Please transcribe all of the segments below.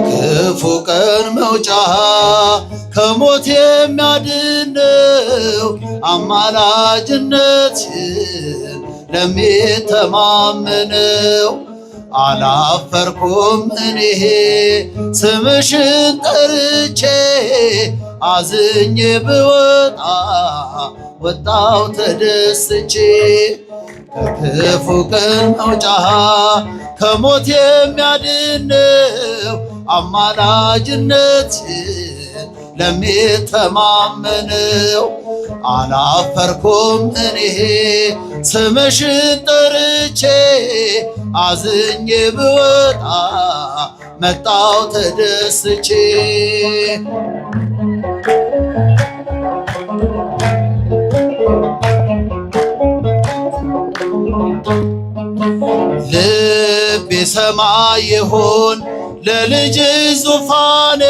ከክፉ ቀን መውጫ ከሞት የሚያድነው አማላጅነትሽን ለሚተማመነው አላፈርኩም እኔ ስምሽን ጠርቼ አዝኜ ብወጣ ወጣው ተደስቼ ከክፉ ቀን መውጫ ከሞት የሚያድነው አማላጅነትሽን ለሚተማመነው አላፈርኩም እኔ ስምሽን ጠርቼ አዝኜ ብወጣ መጣው ተደስቼ ልቤ ሰማይ ይሁን ለልጅ ዙፋን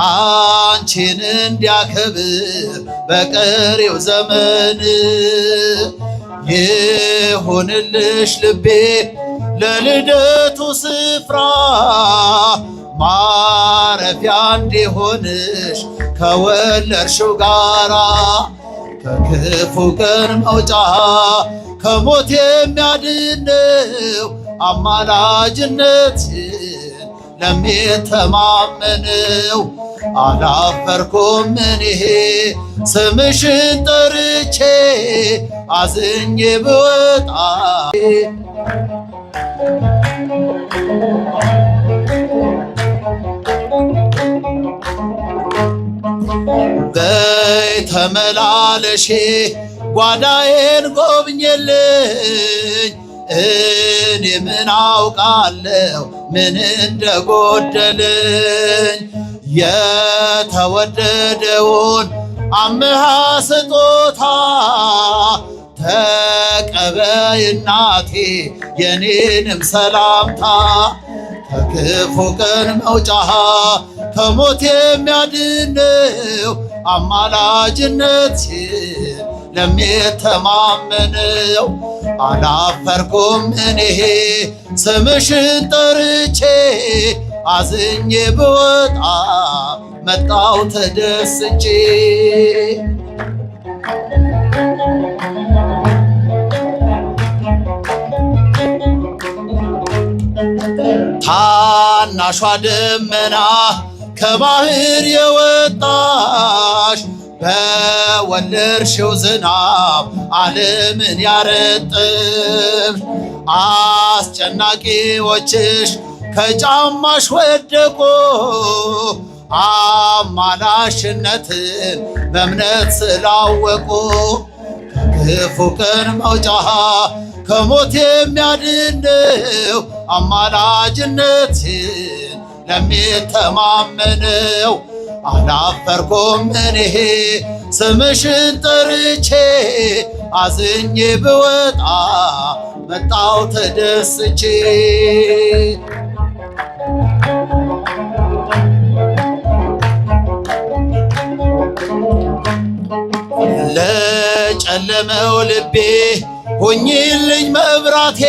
አንቺን እንዲያከብር በቀሪው ዘመን ይሁንልሽ ልቤ ለልደቱ ስፍራ ማረፊያ እንዲሆንሽ ከወለድሽው ጋራ ከክፉ ቀን መውጫ ከሞት የሚያድነው አማላጅነትሽን ለሚተማመነው አላፈርኩም እኔ ስምሽን ጠርቼ አዝኜ ብወጣ በይ ተመላለሼ ጓዳዬን ጎብኝልኝ እኔ ምን አውቃለሁ ምን እንደጎደለኝ የተወደደውን አምሃ ስጦታ ተቀበይ እናቴ የኔንም ሰላምታ ከክፉ ቀን መውጫ ከሞት የሚያድነው አማላጅነትሽን ለሚተማመነው አላፈርኩም እኔ ስምሽን ጠርቼ አዝኜ ብወጣ መጣው ተደስቼ ታናሿ ደመና ከባህር የወጣሽ በወለድሽው ዝናብ ዓለምን ያረጥብሽ አስጨናቂዎችሽ ከጫማሽ ወደቁ አማላሽነትን በእምነት ስላወቁ ከክፉ ቀን መውጫ ከሞት የሚያድነው አማላጅነትሽን ለሚተማመነው አላፈርኩም እኔ ስምሽን ጠርቼ አዝኜ ብወጣ መጣው ተደስቼ ለጨለመው ልቤ ሁኚልኝ መብራቴ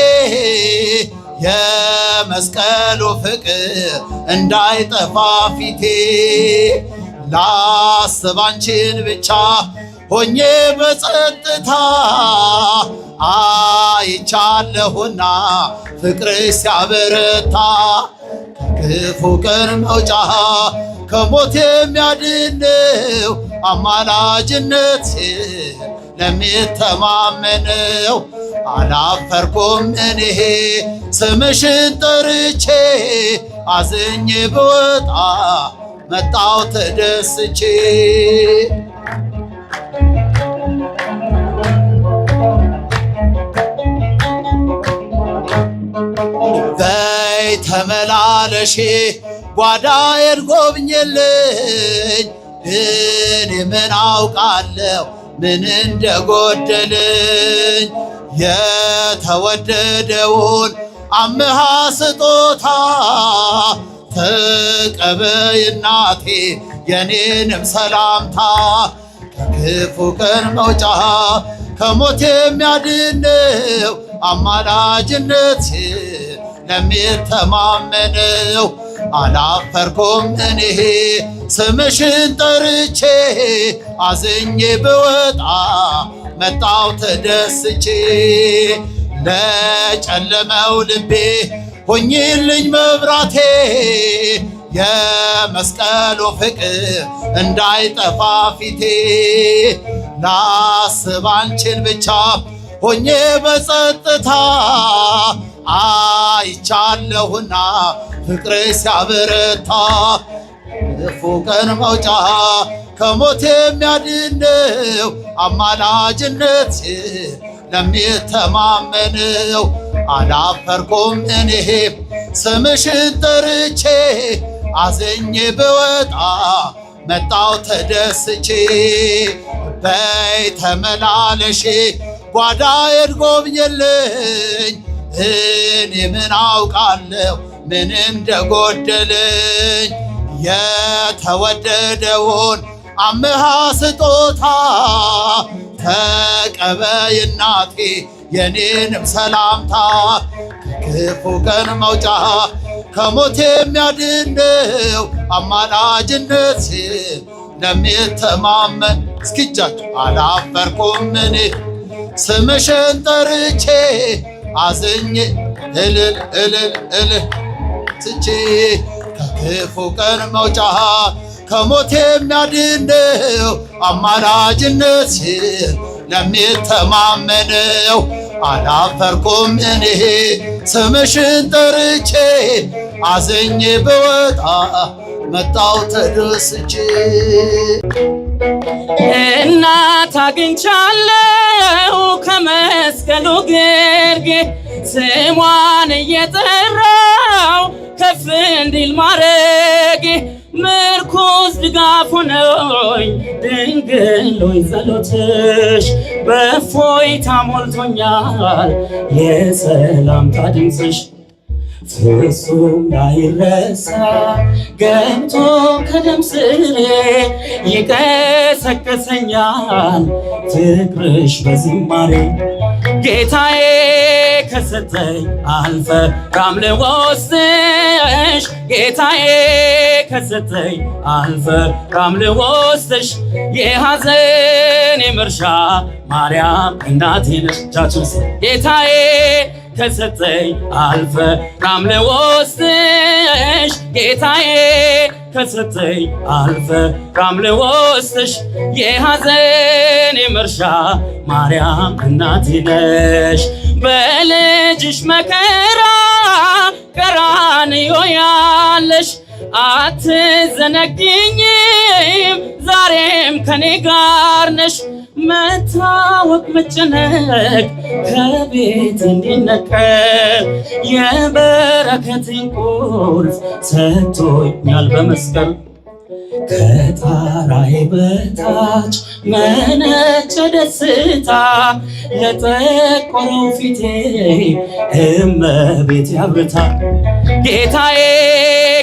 የመስቀሉ ፍቅር እንዳይጠፋ ፊቴ ላስብ አንቺን ብቻ ሆኜ በጸጥታ አይቻለሁና ፍቅርሽ ሲያበረታ ከክፉ ቀን መውጫ ከሞት የሚያድነው አማላጅነትሽን ለሚተማመነው አላፈርኩም እኔ ስምሽን ጠርቼ አዝኜ ብወጣ መጣው ተደስቼ በይ ተመላለሼ ጓዳዬን ጎብኝልኝ እኔ ምን አውቃለሁ ምን እንደጎደለኝ የተወደደውን አምሃ ስጦታ ተቀበይ እናቴ የኔንም ሰላምታ ከክፉ ቀን መውጫ ከሞት የሚያድነው አማላጅነትሽን ለሚተማመነው አላፈርኩም እኔ ስምሽን ጠርቼ አዝኜ ብወጣ መጣው ተደስቼ ለጨለመው ልቤ ሆኝልኝ መብራቴ የመስቀሉ ፍቅር እንዳይጠፋ ፊቴ ላስብ አንቺን ብቻ ሆኜ በጸጥታ አይቻለሁና ፍቅርሽ ሲያበረታ ክፉ ቀን መውጫ ከሞት የሚያድነው አማላጅነት ለሚተማመነው አላፈርኩም እኔ ስምሽን ጠርቼ አዝኜ ብወጣ መጣው ተደስቼ በይ ተመላለሼ ጓዳዬን ጎብኝልኝ እኔ ምን አውቃለሁ ምን እንደጎደለኝ የተወደደውን አምሃ ስጦታ ተቀበይ እናቴ የኔንም ሰላምታ ከክፉ ቀን መውጫ ከሞት የሚያድነው አማላጅነት ለሚተማመን እስኪጃችሁ አላፈርኩም እኔ ስምሽን ጠርቼ አዝኜ እልል እልል እልል ትቼ ከክፉ ቀን መውጫ ከሞት የሚያድነው አማላጅነት ለሚተማመነው አላፈርኩም እኔ ስምሽን ጠርቼ አዝኜ ብወጣ መጣው ተደስቼ እናት አግኝቻለሁ ከመስቀሉ ግርጌ ስሟን እየጠራው ከፍ እንዲል ማረጌ ምርኩዝ ድጋፍ ሆነኝ ድንግል ሆይ ጸሎትሽ በእፎይታ ሞልቶኛል የሰላምታ ድምፅሽ ፍጹም ላይረሳ ገብቶ ከደም ስሬ ይቀሰቅሰኛል ፍቅርሽ በዝማሬ ጌታዬ ከሰጠኝ አልፈራም ልወስድሽ ጌታዬ ከሰጠኝ አልፈራም ልወስድሽ የሐዘኔ መርሻ ማርያም እናቴ ነሽ ጌታዬ ከሰጠኝ አልፈራም ልወስድሽ ጌታዬ ከሰጠኝ አልፈራም ልወስድሽ የሐዘኔ መርሻ ማርያም እናቴ ነሽ በልጅሽ መከራ ቀራንዮ ያለሽ አትዘነግኝም ዛሬም ከኔ ጋር ነሽ መታወቅ መጨነቅ ከቤት እንዲነቀል የበረከትን ቁልፍ ሰጥቶኛል በመስቀል ከጣራዬ በታች መነጨ ደስታ ለጠቆረው ፊቴ እመቤቴ አብርታ ጌታዬ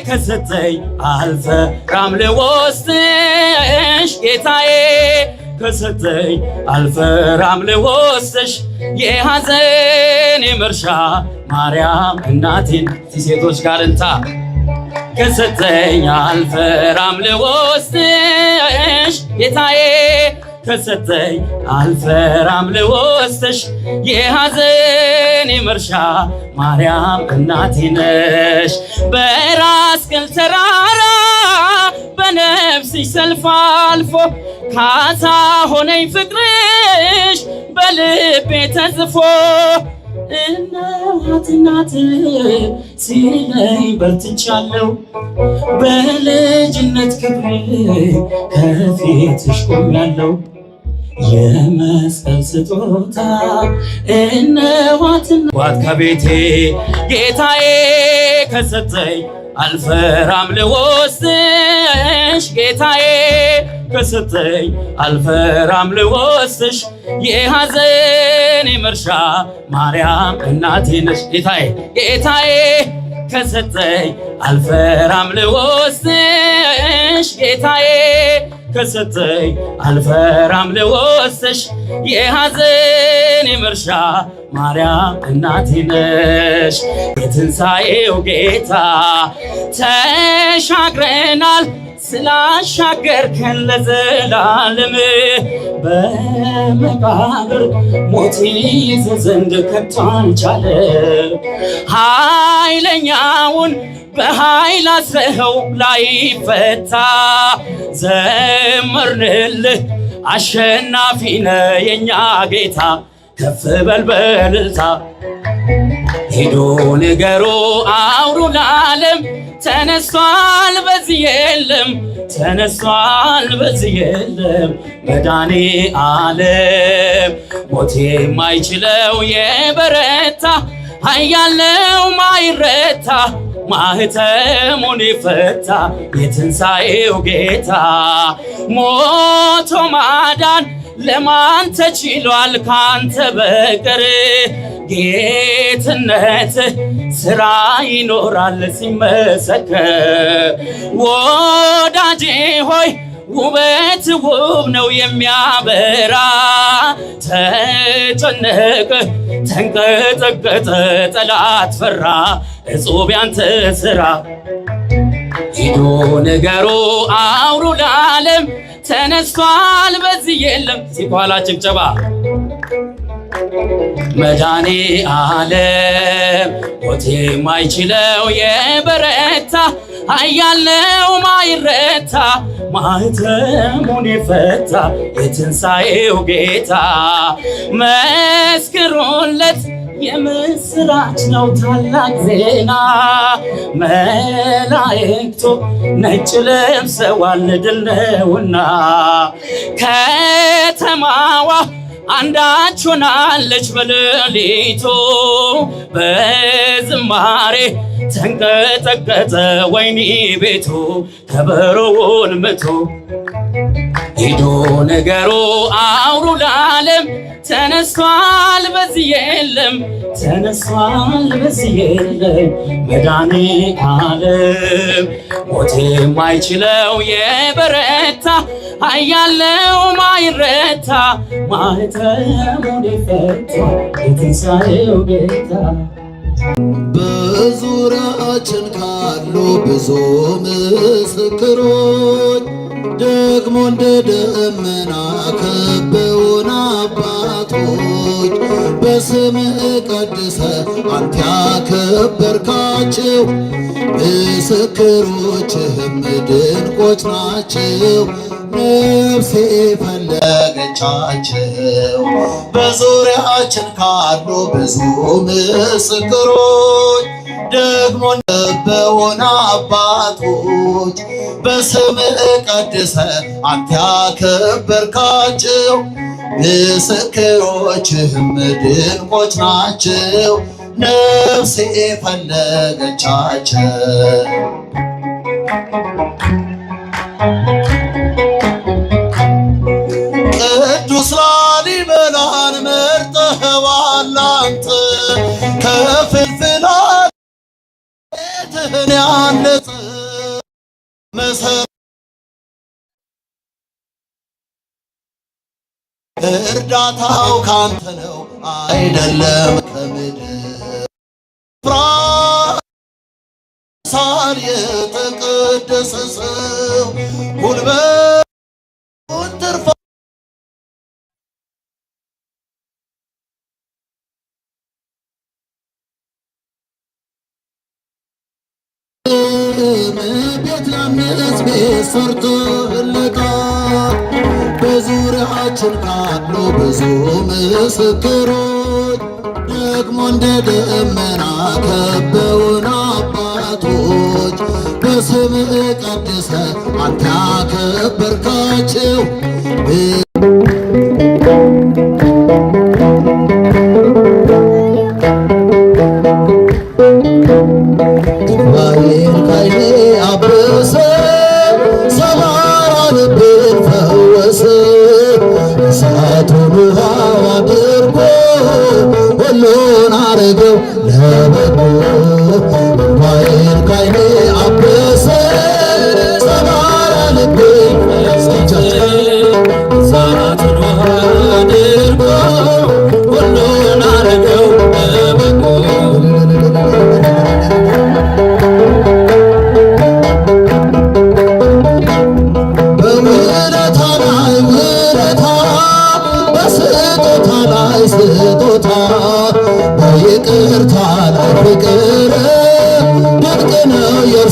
ከሰጠኝ አልፈራም ልወስድሽ ጌታዬ ከሰጠኝ አልፈራም ልወስድሽ የሐዘኔ መርሻ ማርያም እናቴን ሴቶች ጋር እንታ ከሰጠኝ አልፈራም ልወስድሽ ጌታዬ ከሰጠኝ አልፈራም ልወስድሽ የሐዘኔ መርሻ ማርያም እናቴ ነሽ በራስ ቅል ተራራ በነፍስሽ ሰልፍ አልፎ ካሳ ሆነኝ ፍቅርሽ በልቤ ተጽፎ እናት እናት ሲለኝ በርትቻለሁ በልጅነት ክብሬ ከፊትሽ ቆሜያለሁ የመስቀል ስጦታ እነዋትና ዋት ከቤቴ ጌታዬ ከሰጠኝ አልፈራም ልወስድሽ ጌታዬ ከሰጠኝ አልፈራም ልወስድሽ የሐዘኔ መርሻ ማርያም እናቴ ነሽ ጌታዬ ጌታዬ ከሰጠኝ አልፈራም ልወስድሽ ጌታዬ ከሰጠኝ አልፈራም ልወስድሽ የሐዘኔ የኔ መርሻ ማርያም እናቴ ነሽ። የትንሣኤው ጌታ ተሻግረናል ስላሻገርከን ለዘላለም በመቃብር ሞት ይይዝ ዘንድ ከቶ አልቻለም። ኃይለኛውን በኃይል አስረኸው ላይፈታ ዘመርንልህ አሸናፊ ነህ የኛ ጌታ ከፍ በል በእልልታ። ሂዱ ንገሩ አውሩ ለዓለም ተነስቷል በዚህ የለም ተነስቷል በዚህ የለም መድኃኔዓለም። ሞት የማይችለው የበረታ ኃያል ነው ማይረታ ማኅተሙን የፈታ የትንሣኤው ጌታ ሞቶ ማዳን ለማን ተችሏል ካንተ በቀር? ጌትነት ሥራ ይኖራል ሲመሰከር። ወዳጄ ሆይ ውበት ውብ ነው የሚያበራ ተጨነቀ ተንቀጠቀጠ ጠላት ፈራ እጹብ ያንተ ሥራ። ሂዱ ንገሩ አውሩ ለዓለም ተነስቷል በዚህ የለም ሲኳላ ጭብጨባ። መድኃኔዓለም ሞት የማይችለው የበረታ ኃያል ነው ማይረታ ማኅተሙን የፈታ የትንሣኤው ጌታ መስክሩለት የምስራች ነው ታላቅ ዜና። መላእክቱ ነጭ ለብሰዋል ድል ነውና ከተማዋ አንዳች ሆናለች በሌሊቱ በዝማሬ ተንቀጠቀጠ ወይኒ ቤቱ ከበሮውን ምቱ። ሂዱ ንገሩ አውሩ ለዓለም ተነስቷል በዚህ የለም ተነስቷል በዚህ የለም መድኃኔዓለም። ሞት የማይችለው የበረታ ኃያል ነው ማይረታ ማኅተሙን የፈታ የትንሣኤው ጌታ። በዙሪያችን ካሉ ብዙ ምስክሮች ደግሞ እንደ ደመና ከበውን አባቶች በስምህ ቀድሰ አንተ ያከበርካቸው ምስክሮችህም ድንቆች ናቸው። ነፍሴ ፈለገቻቸው። በዙሪያችን ካሉ ብዙ ምስክሮች ደግሞ ነበውን አባቶች በስምህ ቀድሰ አንተ ያከበርካቸው ምስክሮችህም ድንቆች ናቸው። ነፍሴ ፈለገቻቸው። ቅዱስ ላሊበላን መርጠኸዋል አንተ ከፍልፍላ ቤትህን ያነጸ እርዳታው ካንተ ነው አይደለም ከምድር። ፍራሳል የተቀደሰ ሰው ጉልበቱን ትርፋ ቤት ላምነጽ ቤት ሰርቶለታል። በዙሪያችን ካሉ ብዙ ምስክሮች ደግሞ እንደ ደመና ከበውን አባቶች በስምህ ቀድሰ አንተ ያከበርካቸው ባይን ካይኔ አብሰ ሰባራ ልቤን ፈወሰ እሳቱን ውሃ አድርጎ ሁሉን አረገው ለበጎ። ባይን ካይኔ አብሰ ሰባራ ልቤን ፈወሰ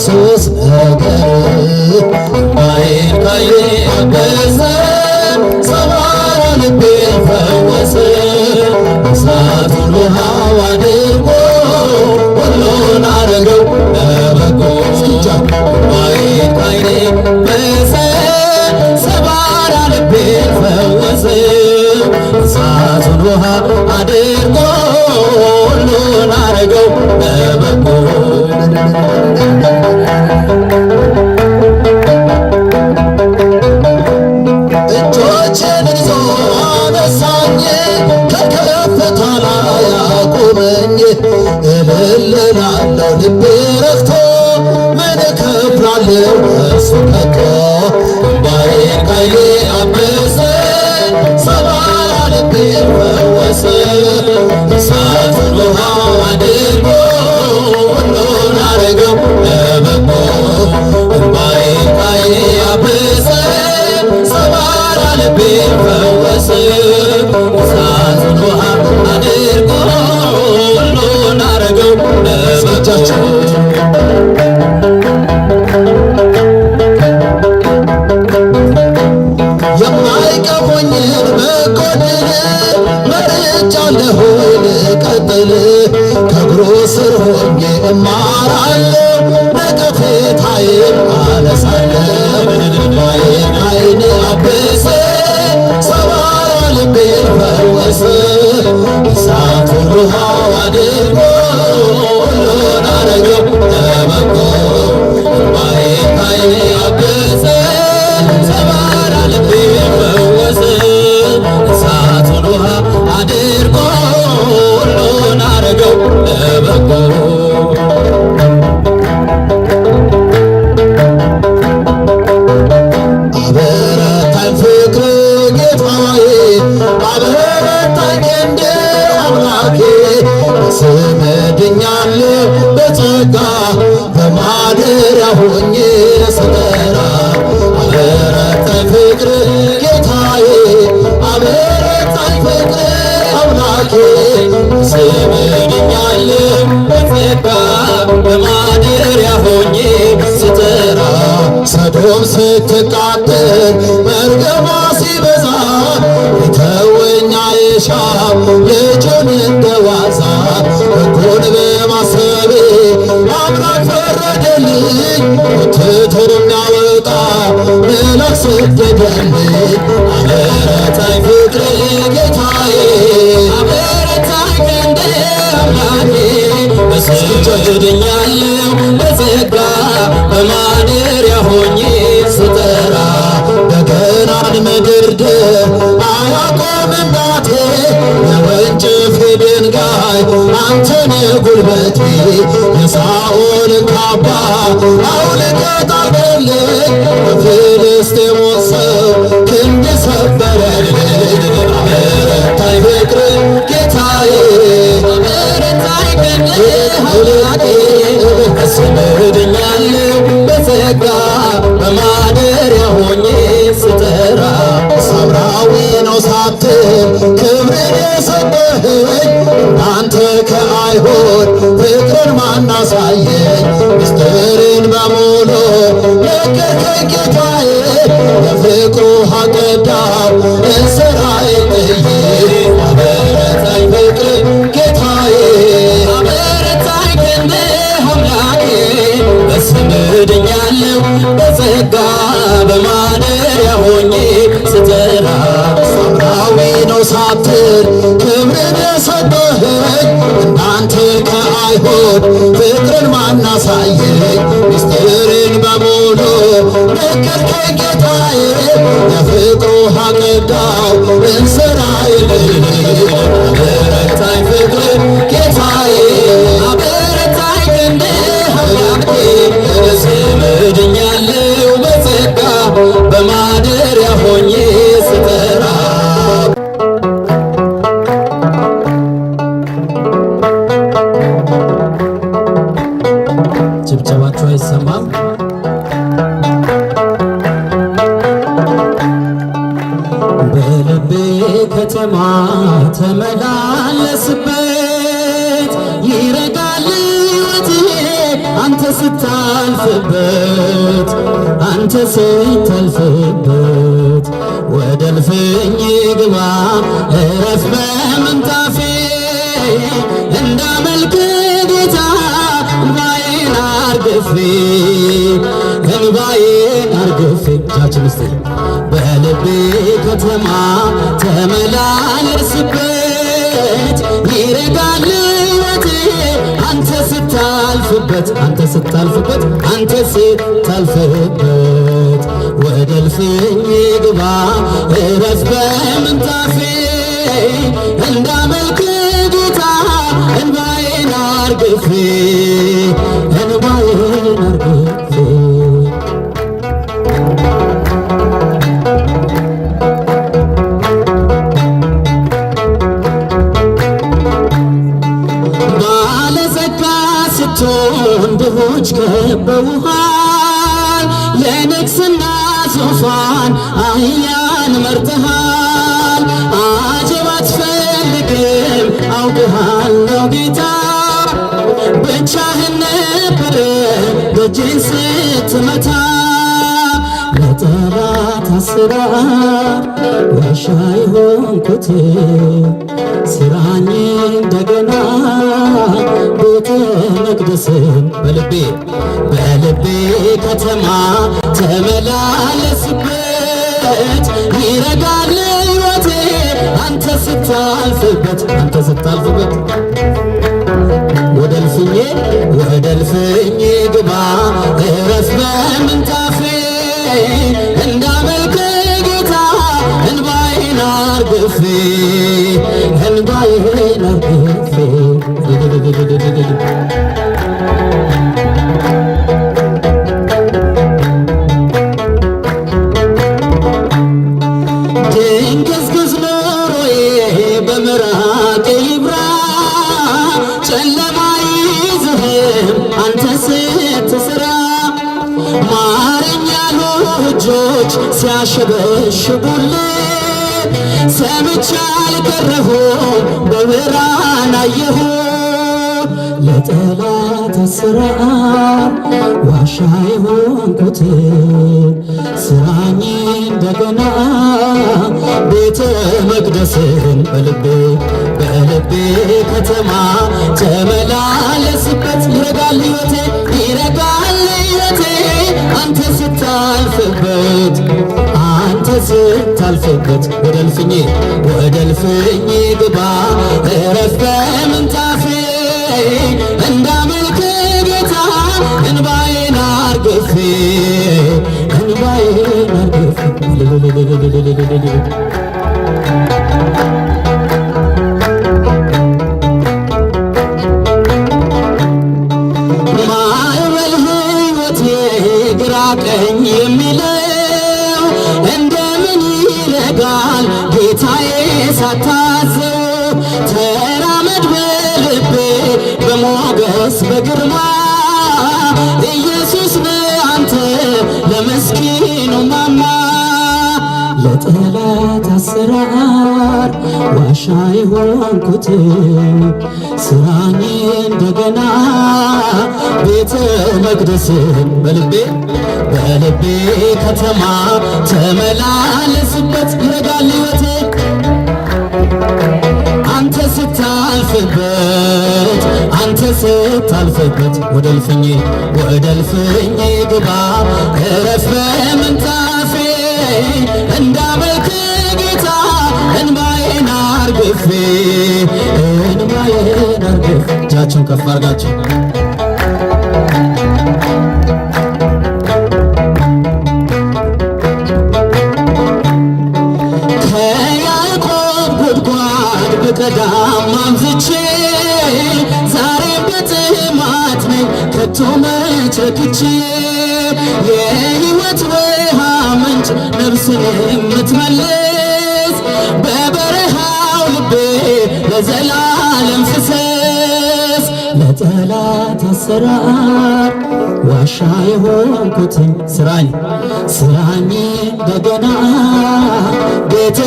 ኢየሱስ ነገር ማይን ካየ አበሰ ሰባራ ልቤን ፈወሰ እሳቱን ውሃው አድርጎ ሁሉን አረገው ለበጎ ማይን ካየ አበሰ ሰባራ ልቤን ፈወሰ እሳቱን ውሃ አድርጎ ሁሉን አረገው ለበጎ እጆቼን ይዞ አነሳኝ ከከፍታ ላይ አቆመኝ እልል እላለሁ ልቤ ረክቶ ምን እከፍላለሁ እርሱ ከቶ እምባዬን ከዓይኔ አበሰ ሰባራ ልቤን ፈወሰ እሳቱን ውሃ አድርጎ ሁሉን አረገው ለበጎ እምባዬን ከዓይኔ አበሰ ሰባራ ልቤን ፈወሰ እሳቱን ውሃ አድርጎ ሁሉን አረገው ለበጎ የማይቀሙኝን መጎድን መርጫለሁ ልቀጥል ከእግሩ ስር ሆኜ እማራለሁ ነቀፌታዬን አነሳለሁ እምባዬን ከዓይኔ አበሰ ሰባራ ልቤን ፈወሰ እሳቱን ውሃው አድርጎ ሁሉን አረገው ለበጎ እምባዬን ከዓይኔ አበሰ ሰባራ ልቤን ፈወሰ እሳቱን ውሃ አድርጎ ሁሉን አረገው ለበጎ አበረታኝ ፍቅር ጌታዬ አበረታኝ እንደ አምላኬ በስምህ ድኛለሁ በጸጋ በማደሪያ ሆኜ ስጠራ አበረታኝ ፍቅር ጌታዬ አበረታኝ ፍቅር አምላኬ በስምህ ድኛለሁ በጸጋ በማደሪያ ሆኜ ስጠራ ሰዶም ስትቃጠል መርገሟ ሲበዛ ሊተወኝ አይሻም ልጁን እንደዋዛ ሕጉን በማሰቤ አምላክ ፈረደልኝ ትቱን የሚያወጣ መልአክ ሰደደልኝ አበረታኝ ፍቅር ጌታዬ አበረታኝ ክንድ አምላኬ በስምህ ድኛለሁ በጸጋ በማደሪያ ሆኜ ስጠራ በገናን መደርደር አያቆምም ጣቴ የወንጭፍ ድንጋይ አንተን ጉልበቴ የሳኦልን ካባ አውልቀህ ጣልክልኝ በፍልስጤሞን ሰው ክንድ ሰበረልኝ አበረታኝ ፍቅር ጌታዬ አበረታኝ ክንድ አምላኬ በስምህ ድኛለሁ በጸጋ በማደሪያ ሆኜ ስጠራ ሳምራዊ ነው ሳትል ክብርን የሰጠኸኝ አንተ ከአይሁድ ፍቅርን ማናሳየኝ ምስጢርን በሙሉ ነገርከኝ ጌታዬ የፍቅሩ ሀቀዳው እስራኤል ጥዬ አበረታኝ ፍቅር ጌታዬ አበረታኝ ክንድ አምላኬ በስምህ ድኛለሁ በጸጋ በማደሪያ ሆኜ ስጠራ ሳምራዊ ነው ሳትል ክብርን የሰጠኸኝ እናንተ ከአይሁድ ፍቅርን ማናሳየኝ ምስጢርን በሙሉ ነገርከኝ ጌታዬ የፍቅሩ ሀቀዳው እስራኤል አበረታኝ ፍቅር ጌታዬ አበረታኝ ክንድ አምላኬ በስምህ ድኛለሁ በጸጋ በማደሪያ ሆኜ ስጠራ ጭብጨባችሁ አይሰማም? በልቤ ከተማ ተመላለስበት ይረጋል ሕይወቴ አንተ ስታልፍበት አንተ ስታልፍበት ወደ እልፍኝ ግባ እረፍ በምንጣፌ እንዳመልክ ጌታ እንባዬን አርግፌ እንባዬን አርግፌ እጃችን ውስጥ በልቤ ከተማ ተመላለስበት ይረጋል ሕይወቴ አንተ ስታልፍበት አንተ ስታልፍበት አንተ ስታልፍበት ወደ እልፍኝ ግባ እረፍ በምንጣፌ እንዳመልክ ጌታ እንባዬን አርግፌ እንባዬን አርግፌ ባለጸጋ ስትሆን ድሆች ከበውሃል ለንግስና ዙፋን አህያን መርተሃል አጀብ አትፈልግም አውቅሃለሁ ጌታ ብቻህን ነበረ ደጅን ስትመታ ለጠላት አስራር ዋሻ የሆንኩት ስራኝ እንደገና ቤተ መቅደስን በልቤ ከተማ ተመላለስበት ይረጋል ሕይወቴ አንተ ስታልፍበት ወደ እልፍኜ ግባ እረፍ በምንጣፌ እንዳመልክ ጌታ እንባዬን አርግፌ ድንግዝግዝ ኑሮዬ በምራቅ ይብራ ጨለማ ይዝህም አንተ ስትሰራ ማረኝ ያሉ እጆች ሲያሸበሽቡልኝ ሰምቼ አልቀረሁም በብርሃን አየሁ ለጠላት አስራር ዋሻ የሆንኩት ስራኝ እንደገና ቤተ መቅደስን በልቤ ከተማ ተመላለስበት ይረጋል ሕይወቴ አንተ ስታልፍበት ወደ እልፍኜ ግባ እረፍ በምንጣፌ እንዳመልክ ጌታ እንባዬን አርግፌ ማዕበል ሕይወቴ ግራ ቀኝ የሚለው እንደምን ይረጋል ጌታዬ ሳታዘው ተራመድ በልቤ በሞገስ በግርማ ኢየሱስ ነህ አንተ ለመስኪኑ ማማ ለጠላት አስራር ዋሻ የሆንኩት ስራኝ እንደገና ቤተ መቅደስን በልቤ ከተማ ተመላለስበት ይረጋል ሕይወቴ አንተ ስታልፍበት ወደ እልፍኜ ግባ እረፍ በምንጣፌ እንዳመልክ ጌታ እንባዬን አርግፌ እጃችሁን ከፍ አርጋችሁ ከያዕቆብ ጉድጓድ በቀዳም አምዝቼ ዛሬ በጥማት ነኝ ከቶ መች ረክቼ የሕይወት ውሃ ምንጭ ነፍስን የምትመልስ በበረሃው ልቤ ለዘላለም ፍሰስ ለጠላት አሰራር ዋሻ የሆንኩትን ስራኝ እንደገና ቤተ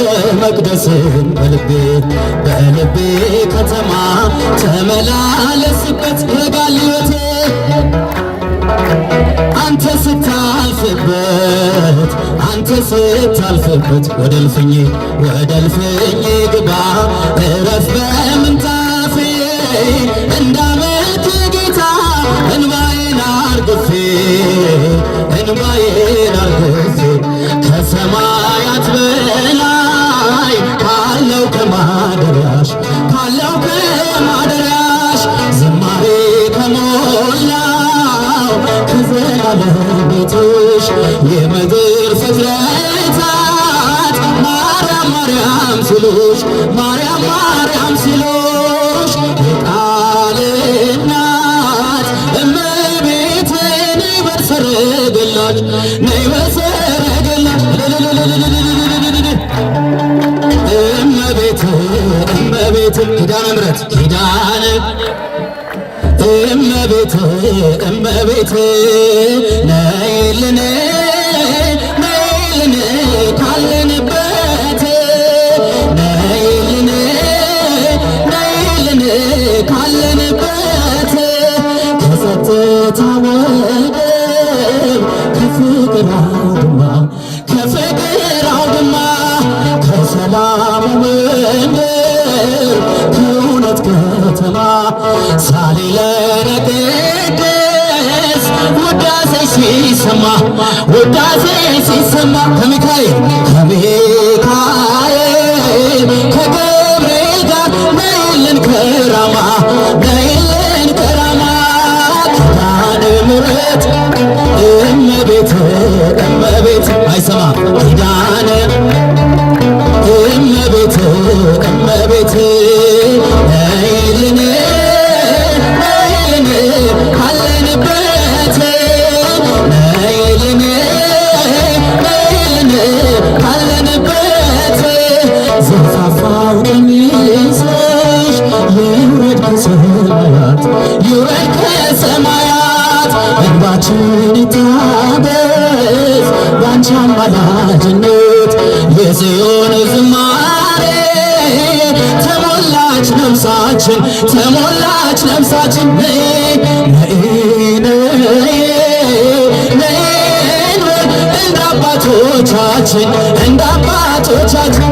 መቅደስን በልቤ ከተማ ተመላለስበት ይረጋል ሕይወቴ አንተ ስታልፍበት ወደ እልፍኜ ግባ እረፍ በምንጣፌ እንዳመልክ ጌታ እንባዬን አርግፌ ከሰማያት በላይ ካለው ከማደሪያሽ ዝማሬ ከሞላው ከዘላለም ቤትሽ የምድር ፍጥረታት ማርያም ሲሉሽ የቃል እናት እመቤቴ ነይ በሰረገላሽ እመቤቴ ኪዳነ ምሕረት እመቤቴ ነይልን ካለንበት ከጸጥታ ወደብ ከፍቅር አውድማ ከሰላም መንደር ከእውነት ከተማ ሳሊለነ ቅድስ ውዳሴ ሲሰማ ከሚካኤል ከገብርኤል ጋር ነይልን ከራማ ኪዳነ ምሕረት እመቤቴ አይሰማ ኪዳነ እመቤቴ ነይልን ካለንበት ዘርፋፋው ቀሚስሽ ይውረድ ከሰማያት እንባችን ይታበስ ባንቺ አማላጅነት የጽዮን ዝማሬ ተሞላች ነፍሳችን እንደ አባቶቻችን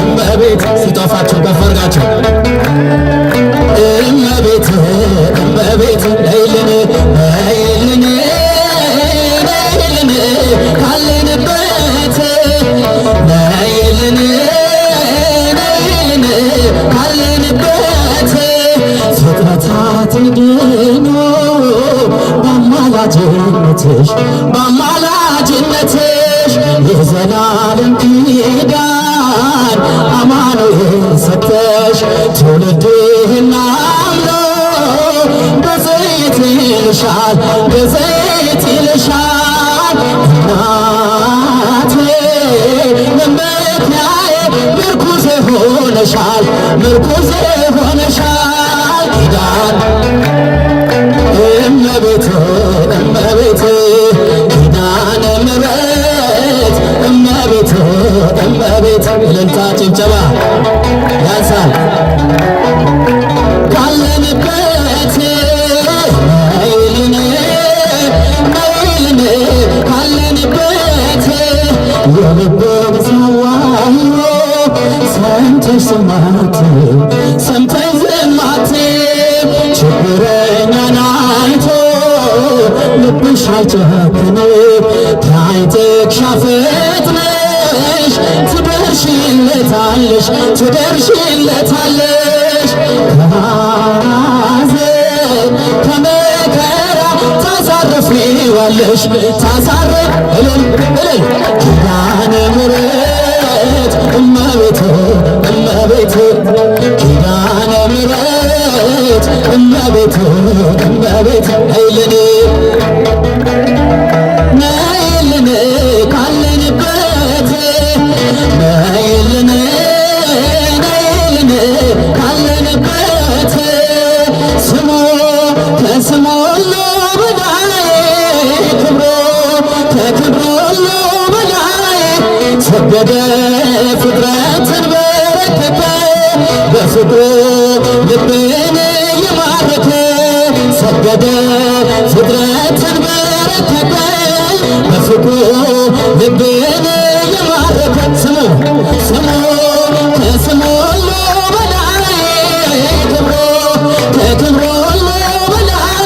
እመቤቴ ሲጠፋቸው ከፍ አድርጋቸው እመቤቴ ነይልን ካለንበት ፍጥረታትን ድኖ በአማላጅነትሽ የዘላለም ኪዳን አማኑኤል ሰጠሽ ትውልድህን አምኖ በዘይት ይልሻል እናቴ መመኪያዬ ምርኩዜ ሆነሻል ኪዳን እመቤቴ ኪዳነ ምሕረት እመቤቴ እልልታ ጭብጨባ ያንሳል ካለንበት ካለንበት የልቤን ሰዋዮ ሰምተሽ ዝማቴ ችግረኛን አይቶ ልብሽ አይጨክንም ታይተሽ ፈጥነሽ ትደርሽለታለሽ ከሐዘን ከመከራ ታሳርፊዋለሽ እልል ኪዳነ ምሕረት እመቤቴ ኪዳነ ምሕረት እመቤቴ ነይልን ካለንበት ስሙ ከስሙ ሁሉ በላይ ከክብሩ ሁሉ በላይ ሰገደ ፍጥረትን በረከተ በፍቅሩ ልብ ሰገደ ፍጥረትን በረከተ በፍቅሩ ልቤን የማረከ ስሙ ስሙ ከስሙ ሁሉ በላይ ክብሩ ከክብሩ ሁሉ በላይ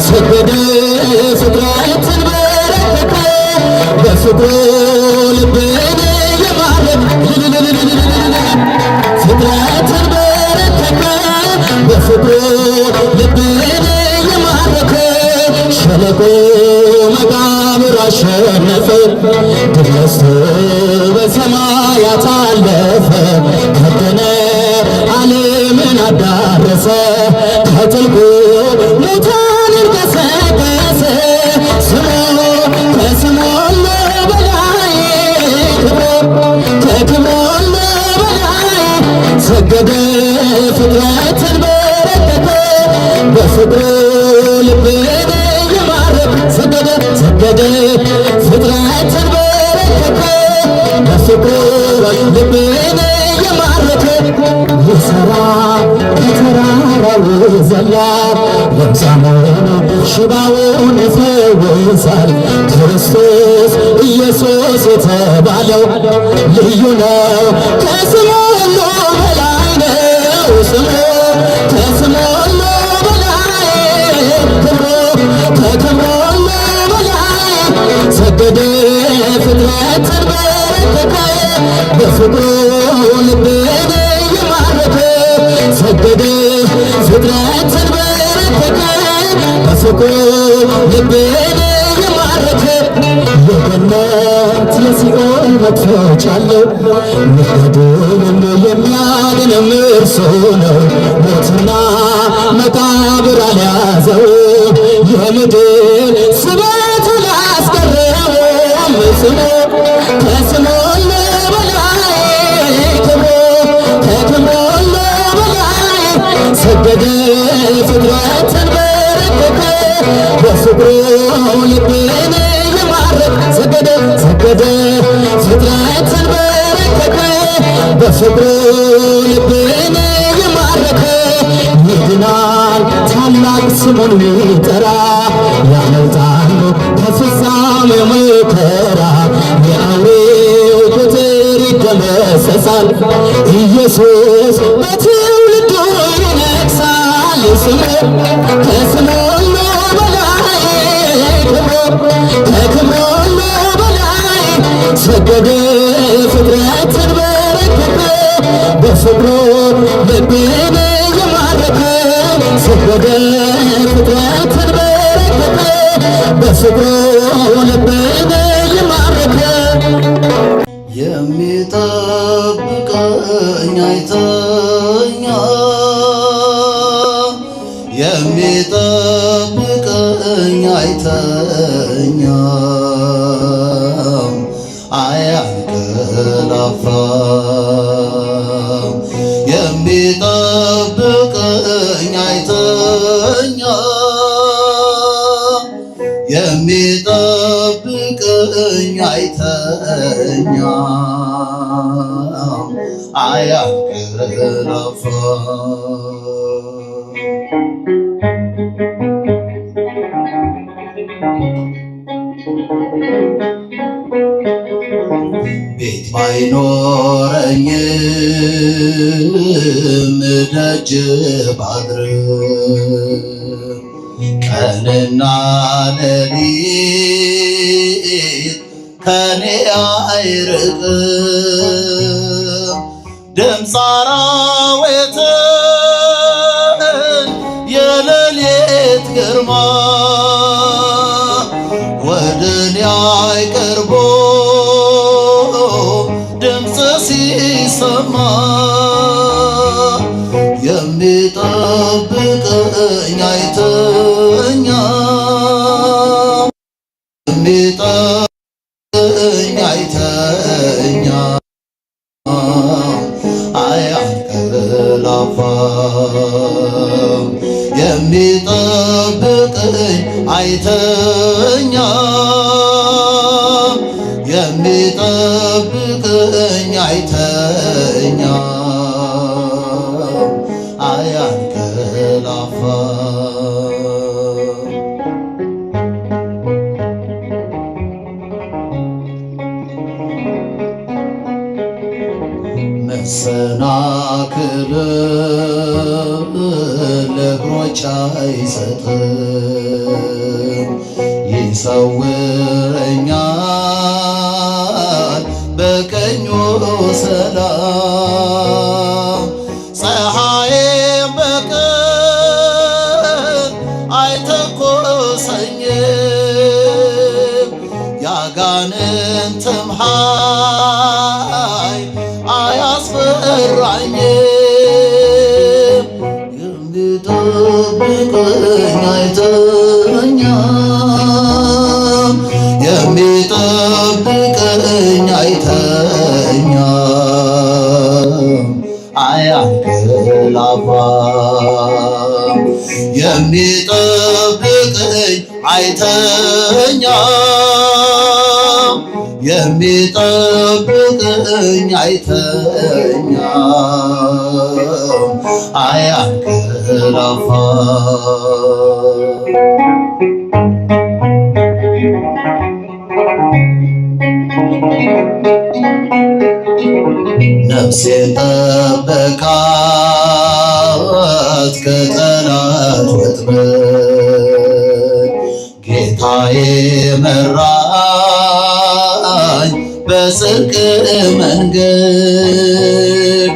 ሰገደ ፍጥረትን በረከተ በፍቅሩ ልቤን የማረከ ፍጥረትን በረከተ በፍቅሩ ልቤን የማረከ ሸለቆ መቃብር አሸነፈ ድል ነስቶ በሰማያት አለፈ ከደነ ዓለምን አዳረሰ ከጥልቁ ሙታንን ቀሰቀሰ ስሙ ከስሙ ሁሉ በላይ ክብሩ ከክብሩ ሁሉ በላይ ሰገደ ፍጥረትን በረከተ በፍቅሩ ልቤን የማረከ ሰገደ ሰገደ ፍጥረትን በረከተ በፍቅሩ ልቤን የማረከ ይሠራ ከተራራው ዘላ ለምጻሙን ሽባውን ይፈውሳል ክርስቶስ ኢየሱስ የተባለው ልዩ ነው ከስሙ ሁሉ በላይ ነው ስሙ ከስሙ ሁሉ በላይ ክብሩ ከክብሩ ሁሉ በላይ ሰገደ ፍጥረትን በረከተ በፍቅሩ ልቤን የማረከ ሰገደ ፍጥረትን በረከተ በፍቅሩ ልቤን የማረከ የገነት የሲኦል መክፈቻ አለው ምድሩንም የሚያድንም እርሱ ነው ሞትና መቃብር አልያዘው የምድር ስበት አላስቀረውም ስሙ ከስሙ ሁሉ በላይ ክብሩ ከክብሩ ሁሉ በላይ ሰገደ ፍጥረትን በረከተ በፍቅሩ ልቤን የማረከ ሰገደ ሰገደ ፍጥረትን በረከተ በፍቅሩ ልቤን የማረከ ይድናል ታላቅ ስሙን ሚጠራ ያመልጣል ከፍጻሜው መከራ የአውሬው ቁጥር ይደመሰሳል ኢየሱስ በትውልዱ ይነግሣል ስሙ ከስሙ ሁሉ በላይ ክብሩ ከክብሩ ሁሉ በላይ ሰገደ ፍጥረትን በረከተ በፍቅሩ ልቤን የማረከ ሰገደ ፍጥረትን በረከተ በፍቅሩ ልቤን የማረከ የሚጠብቀኝ አይተኛም የሚጠብቀኝ አይተኛም አያንቀላፋም የሚጠብቀኝ አይተኛም የሚጠብቀኝ አይተኛም አያንቀላፋም ቤት ባይኖረኝም ደጅ ባድር ቀንና ሌሊት ከኔ አይርቅም ድምፀ አራዊትን የሌሊት ግርማ ወደኔ አይቀርቦ ድምፅ ሲሰማ የሚጠብቀኝ አይተኛም የሚጠብቀኝ አይተኛም አያንቀላፋም የሚጠብቀኝ አይተኛም የሚጠብቀኝ አይተኛም አያንቀላፋም ለእግሮች አይሰጥም። ይሰውረኛል በቀኙ ሰላም። ፀሐይም በቀን አይተኮሰኝም። ያጋንንትም ኃይል አያስፈራኝም። የሚጠብቀኝ አይተኛም። የሚጠብቀኝ አይተኛም። አያንቀላፋም። የሚጠብቀኝ አይተኛም። የሚጠብቀኝ አይተኛም። አያንቀላፋም። ነፍሴን ጠበቃት ከጠላት ወጥመድ። ጌታዬ መራኝ በጽድቅ መንገድ።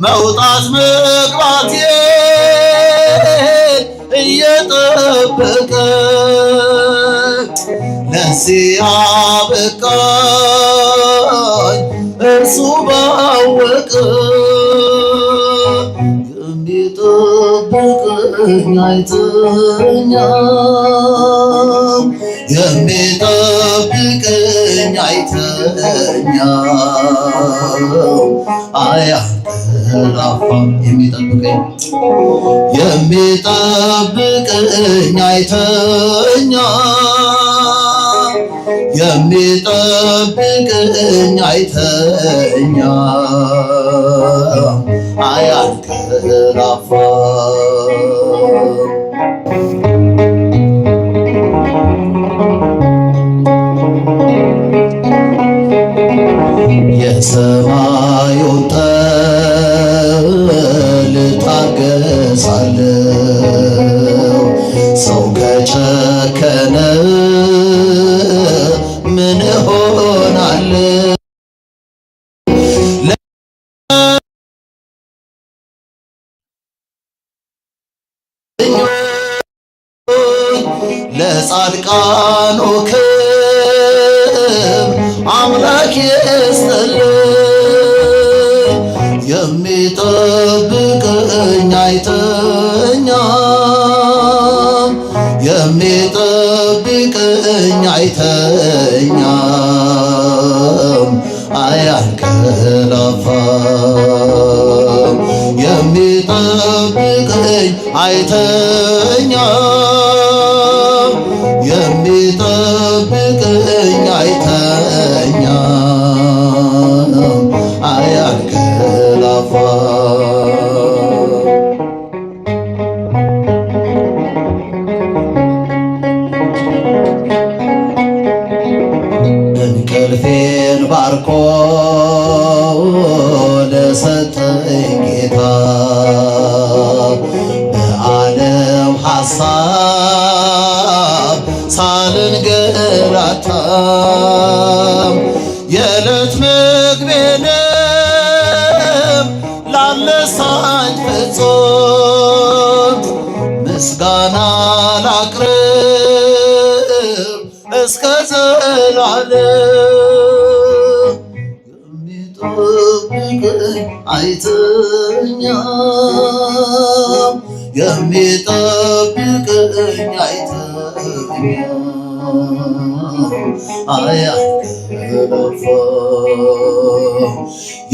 መውጣት መግባቴን እየጠበቀ ለዚህ አበቃኝ እርሱ ባወቀ። የሚጠብቀኝ አይተኛም። የሚጠብቀኝ አይተኛም። አያንቀላፋም። የሚጠብቀኝ አይተኛም። የሚጠብቀኝ አይተኛም። አያንቀላፋም። የሰማዩን ጠል ታገሳለሁ። ሰው ከጨከነ ምን እሆናለሁ? ለጻድቃኑ ክብር አምላክ ይስጥልኝ። የሚጠብቀኝ አይተኛም። የሚጠብቀኝ አይተኛም። አያንቀላፋም። የሚጠብቀኝ አይተኛም። የሚጠብቀኝ አይተኛም። አያንቀላፋም። እንቅልፌን ባርኮ ለሰጠኝ ጌታ በዓለም ሐሳብ ሳልንገላታም የዕለት ምግቤንም ላነሳኝ ፍጹም ምስጋና ላቅርብ እስከ ዘላለም። የሚጠብቀኝ አይተኛም። የሚጠብቀኝ አይተኛም። አያንቀላፋም።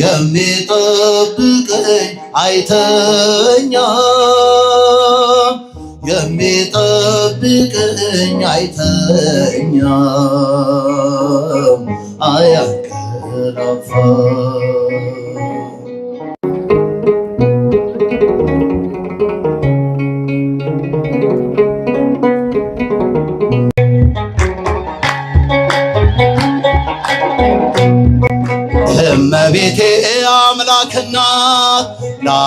የሚጠብቀኝ አይተኛም። የሚጠብቀኝ አይተኛም። አያንቀላፋም። እመቤቴ አምላክና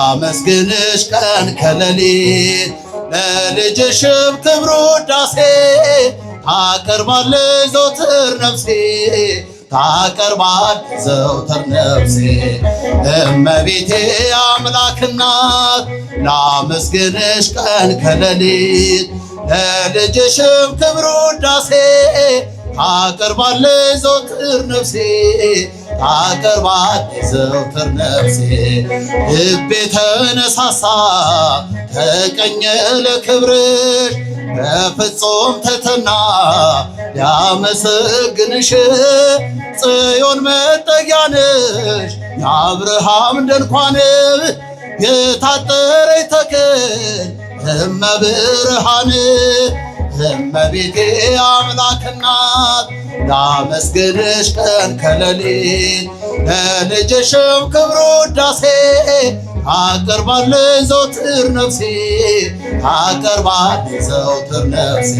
ላመስግንሽ ቀን ከሌሊት ለልጅሽም ክብር ውዳሴ ታቀርባለች ዘወትር ነፍሴ ታቀርባለች ዘወትር ነፍሴ እመቤቴ አምላክ እናት ላመስግንሽ ቀን ከሌሊት ለልጅሽም ክብር ውዳሴ ታቀርባለች ዘወትር ነፍሴ ታቀርባለች ዘወትር ነፍሴ ልቤ ተነሳሳ ተቀኘ ለክብርሽ በፍጹም ትሕትና ሊያመሰግንሽ ጽዮን መጠጊያ ነሽ የአብርሃም ድንኳን የታጠረች ተክል እመብርሃን እመቤቴ አምላክ እናት ላመስግንሽ ቀን ከሌሊት ለልጅሽም ክብር ውዳሴ ታቀርባለች ዘወትር ነፍሴ ታቀርባለች ዘወትር ነፍሴ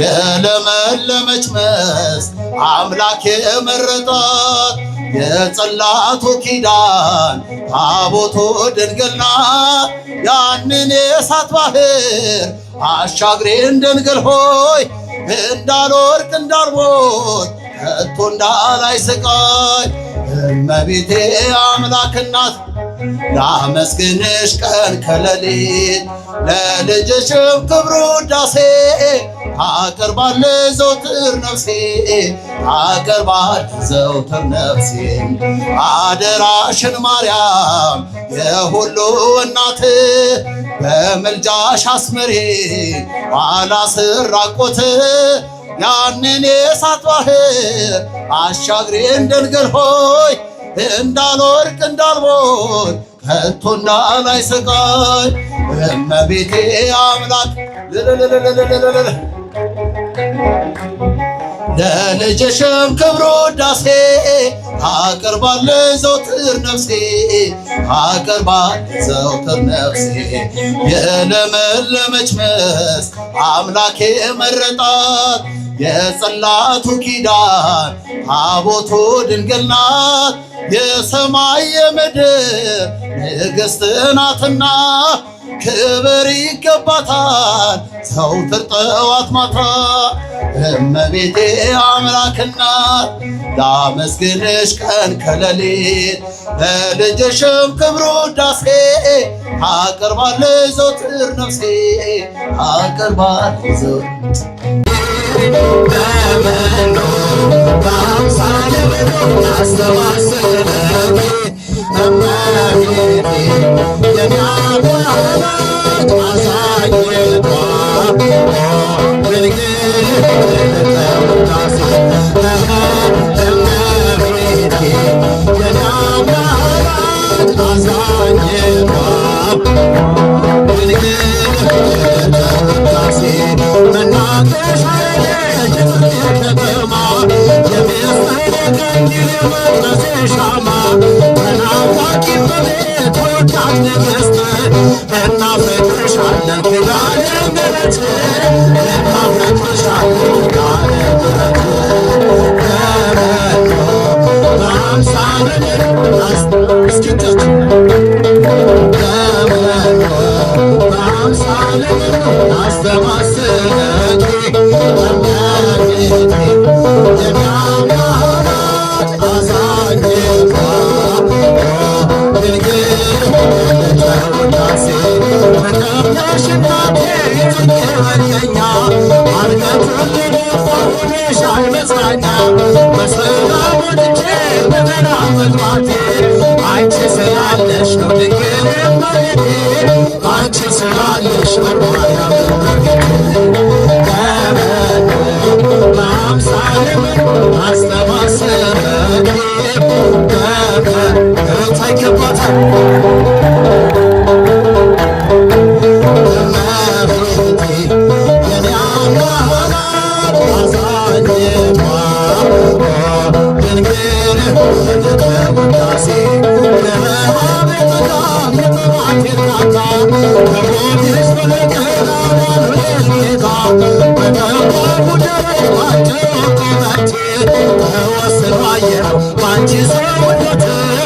የለመለመች መስክ አምላክ የመረጣት የጽላቱ ኪዳን ታቦቱ ድንግል ናት ያንን የእሳት ባህር አሻግሬን ድንግል ሆይ እንዳልወድቅ እንዳልሞት ከቶ እንዳላይ ስቃይ እመቤቴ አምላክ እናት ላመስግንሽ ቀን ከሌሊት ለልጅሽም ክብር ውዳሴ ታቀርባለች ዘወትር ነፍሴ ታቀርባለች ዘወትር ነፍሴ አደራሽን ማርያም የሁሉ እናት በምልጃሽ አስምሪ ኋላ ስራቆት ያንን የእሳት ባህር አሻግሬን ድንግል ሆይ እንዳልወድቅ እንዳልሞት ከቶ እንዳላይ ስቃይ እመቤቴ አምላክ ለልጅሽም ክብር ውዳሴ ታቀርባለች ዘወትር ነፍሴ ታቀርባለች ዘወትር ነፍሴ የለመለመች መስክ አምላኬ መረጣት የጽላቱ ኪዳን ታቦቱ ድንግል ናት የሰማይ የምድር ንግሥት ናትና ክብር ይገባታል ዘወትር ጠዋት ማታ እመቤቴ አምላክ እናት ላመስግንሽ ቀን ከሌሊት ለልጅሽም ክብር ውዳሴ ታቀርባለች ዘወትር ነፍሴ ታቀርባለች Thank you.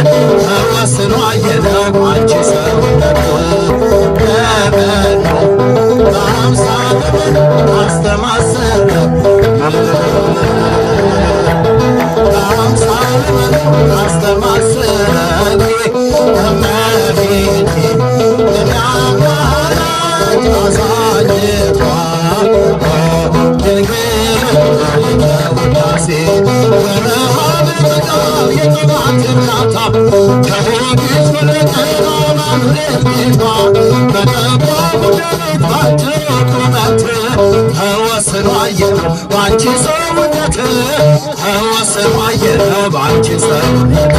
ተወስኖ አየነው ባንቺ ሰውነት በመኖ በአምሳለ አስተማሰለ አስተማሰለ እመቤቴ ለሚያማራጭ አሳኝቷ ውዳሴ ወረሃብ መጣው የጥማት እርካታ ከሆድሽ በለጠና ማምረት ጌታ በጠባቡ ሌሊት ባጭር ቁመት ተወስኖ አየነው ባንቺ ሰውነት ተወስኖ አየነው ባንቺ ሰውነት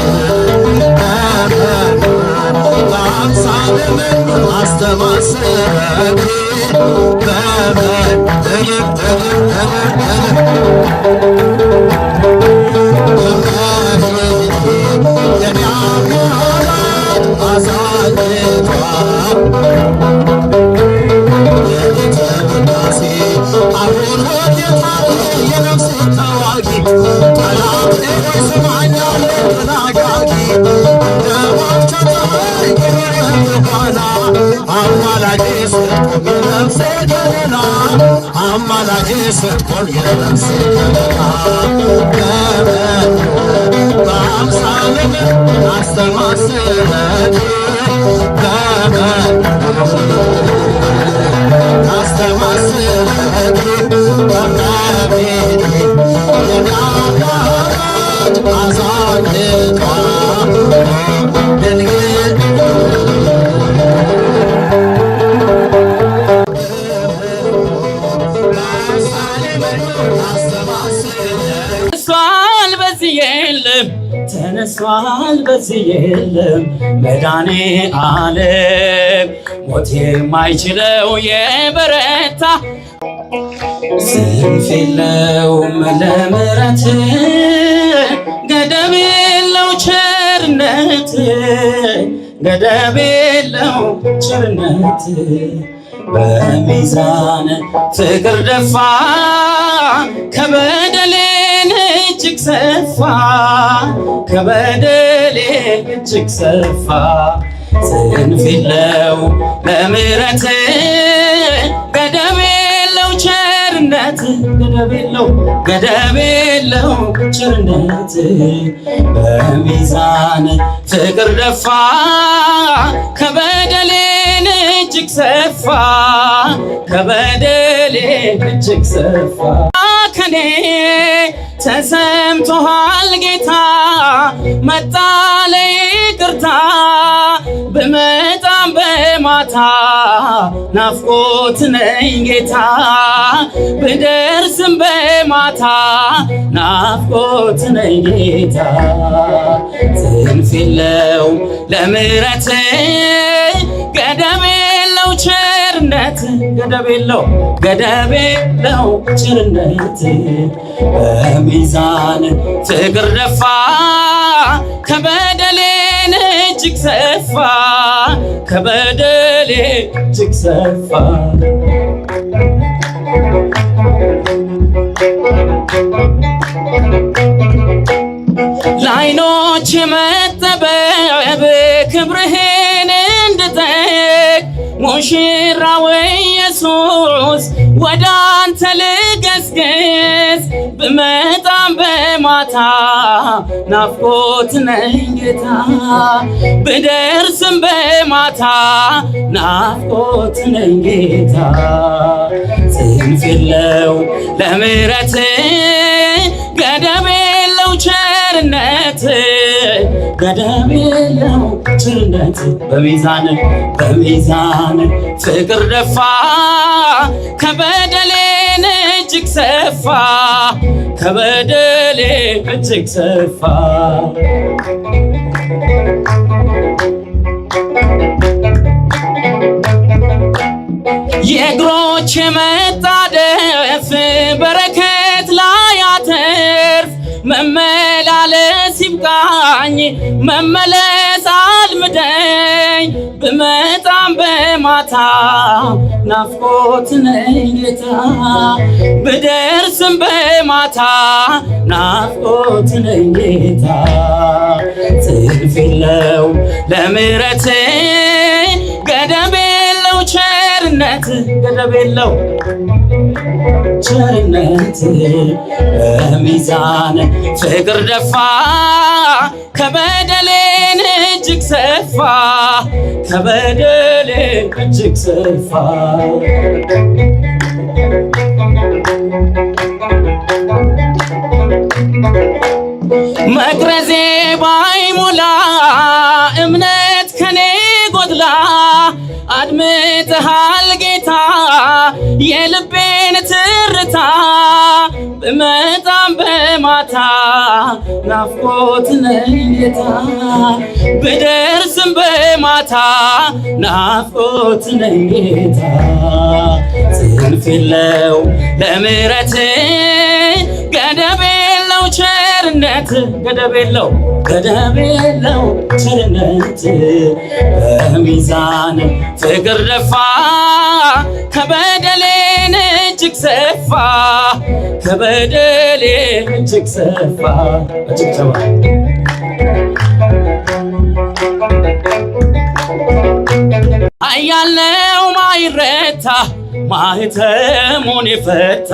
በአምሳለ መኖር አስተማሰረን አማላጄ ስትሆን የነፍሴ ገበና በአምሳለ አስተማሰረን አስተማሰረን እመቤቴ የናፍቆት አዛኝቷ ድንግል ተነሷል በዚህ የለም መዳኔ ዓለም ሞት የማይችለው የበረታ ስንፍ የለውም ለምሕረት ገደብ የለው ቸርነት ገደብ የለው ቸርነት በሚዛን ፍቅር ደፋ ከበደሌን እጅግ ሰፋ ከበደሌ እጅግ ሰፋ ስንፍ የለው ለምሕረት ገደብ የለው ቸርነት ገደብ የለው ቸርነት በሚዛን ፍቅር ደፋ ከበደሌን እጅግ ሰፋ ከበደሌ እጅግ ሰፋ ከኔ ተሰምቶሃል ጌታ መጣ ለይቅርታ ብመጣም በማታ ናፍቆት ነኝ ጌታ ብደርስም በማታ ናፍቆት ነኝ ጌታ ስንፍ የለው ለምሕረት ገደብ የለው ቸርነት ገደብ የለው ቸርነት በሚዛን ፍቅር ደፋ ከበደሌን እጅግ ሰፋ ከበደሌ እጅግ ሰፋ ለዓይኖች መጠበብ ክብርህን እንድጠቅ ሙሽራው ኢየሱስ ወደ አንተ ልገስግስ ብመጣም በማታ ናፍቆት ነኝ ጌታ ብደርስም በማታ ናፍቆት ነኝ ጌታ ስንፍ የለው ለምሕረት ገደብ የለው ቸርነት ገደብ የለው ቸርነት በሚዛን ፍቅር ደፋ ከበደሌን እጅግ ሰፋ ከበደሌ እጅግ ሰፋ የእግሮች መጣደፍ በረከት ላይ አተርፍ መመላለስ ይብቃኝ መመለስ አልምደኝ ብመጣም በማታ ናፍቆት ነኝ ጌታ ብደርስም በማታ ናፍቆት ነኝ ጌታ ስንፍ ጽንፍ የለው ለምሕረት ገደብ የለው ቸርነት ገደብ የለው ቸርነት በሚዛን ፍቅር ደፋ ከበደሌን እጅግ ሰፋ ከበደሌን እጅግ ሰፋ መቅረዜ ባይሞላ እምነት ከኔ ጎድላ አድምጠሃል ጌታ የልቤን ትርታ ብመጣም በማታ ናፍቆት ነኝ ጌታ ብደርስም በማታ ናፍቆት ነኝ ጌታ ጽንፍ የለው ለምሕረት ገደብ የለው ቸርነት ገደብ የለው ገደብ የለው ቸርነት በሚዛን ፍቅር ደፋ ከበደሌን እጅግ ሰፋ ከበደሌን እጅግ ሰፋ ጭብጨባ ኃያል ነው ማይረታ ማኅተሙን የፈታ